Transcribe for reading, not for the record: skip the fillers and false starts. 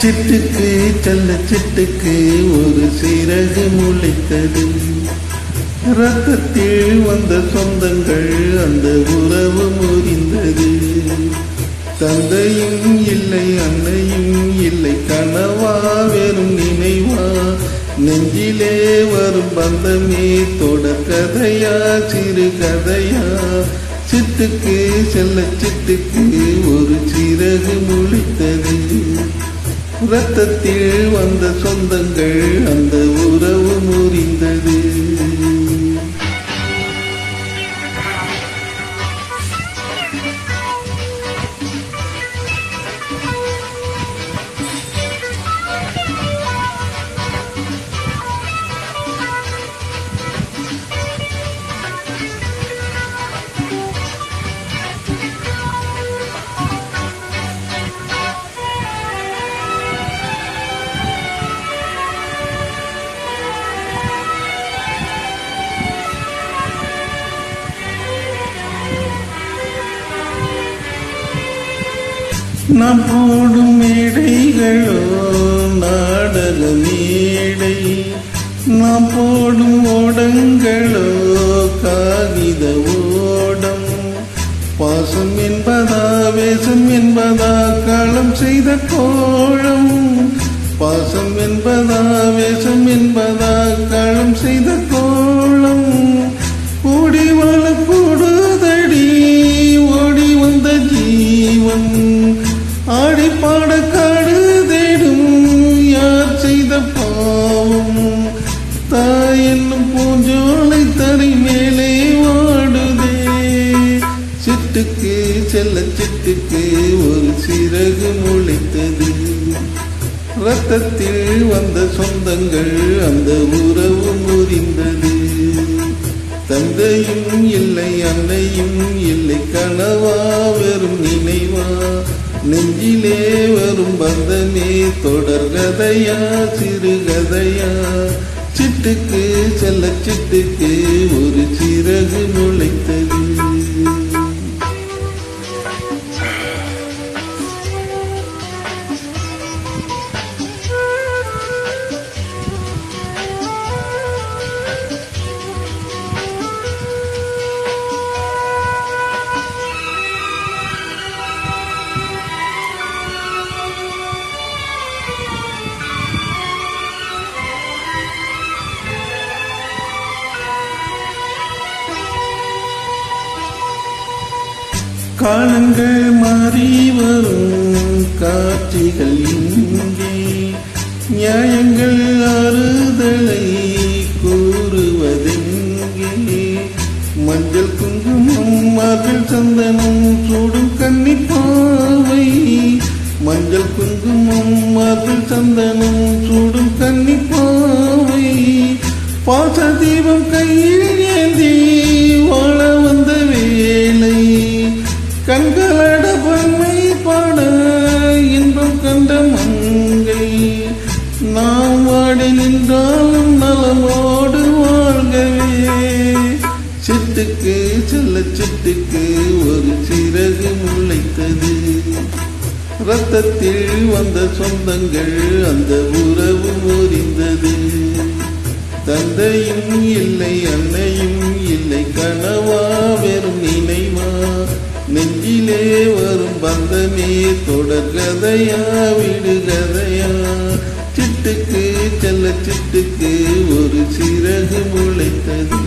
சிட்டுக்கு செல்ல சிட்டுக்கு ஒரு சிறகு முளைத்தது. ரத்தத்தில் வந்த சொந்தங்கள் அந்த உறவு முறிந்தது. தந்தையும் இல்லை அன்னையும் இல்லை, கனவா வெறும் நினைவா, நெஞ்சிலே வரும் பந்தமே தொடர் கதையா சிறு கதையா. சிட்டுக்கு செல்ல சிட்டுக்கு ஒரு சிறகு முளைத்தது. ரத்தத்தில் வந்த சொந்தங்கள் அந்த உறவு முறிந்தது. நாம் போடும் மேடைகளோ நாடக மேடை, நாம் போடும் ஓடங்களோ காகித ஓடம். பாசம் என்பதா வேஷம் என்பதா களம் செய்த கோலம். பாசம் என்பதா வேஷம் என்பதா களம் செய்த கோலம். கூடி வாழ கூடுதடி ஓடி வந்த ஜீவன், ஆடி பாட காடு தேடும் யார் செய்த பாவம். தாய் என்னும் பூஞ்சோலை தரை மேலே வாடுதே. சிட்டுக்கு செல்ல சிட்டுக்கு ஒரு சிறகு முளைத்தது. ரத்தத்தில் வந்த சொந்தங்கள் அந்த உறவு முறிந்தது. தந்தையும் இல்லை அன்னையும் இல்லை, கனவா வெறும் நினைவா, நெஞ்சிலே வரும் பந்தமே தொடர் கதையா சிறு கதையா. சிட்டுக்கு செல்ல சிட்டுக்கு ஒரு சிறகு முளைத்தது. காலங்கள் மாறி வரும் காட்சிகள் இங்கே, நியாயங்கள் ஆறுதலை கூறுவதெங்கே. மஞ்சள் குங்குமம் மார்கள் சந்தனம் சூடும் கன்னிப்பாவை. மஞ்சள் குங்குமம் மார்கள் சந்தனம் சூடும் கன்னிப்பாவை. பாச தீபம் கையில் ஏந்தி வாழ வந்த வேலை, கண்களட பன்மை பாட இன்பம் கண்ட மங்கை. நாம் வாடி நின்றாலும் நலமோடு வாழ்கவே. சிட்டுக்கு செல்ல சிட்டுக்கு ஒரு சிறகு முளைத்தது. ரத்தத்தில் வந்த சொந்தங்கள் அந்த உறவு முறிந்தது. தந்தையும் இல்லை அன்னையும் இல்லை, கனவா வெறும் நினைவா, நெஞ்சிலே வரும் பந்தமே தொடர் கதையா விடுகதையா. சிட்டுக்கு செல்ல சிட்டுக்கு ஒரு சிறகு முளைத்தது.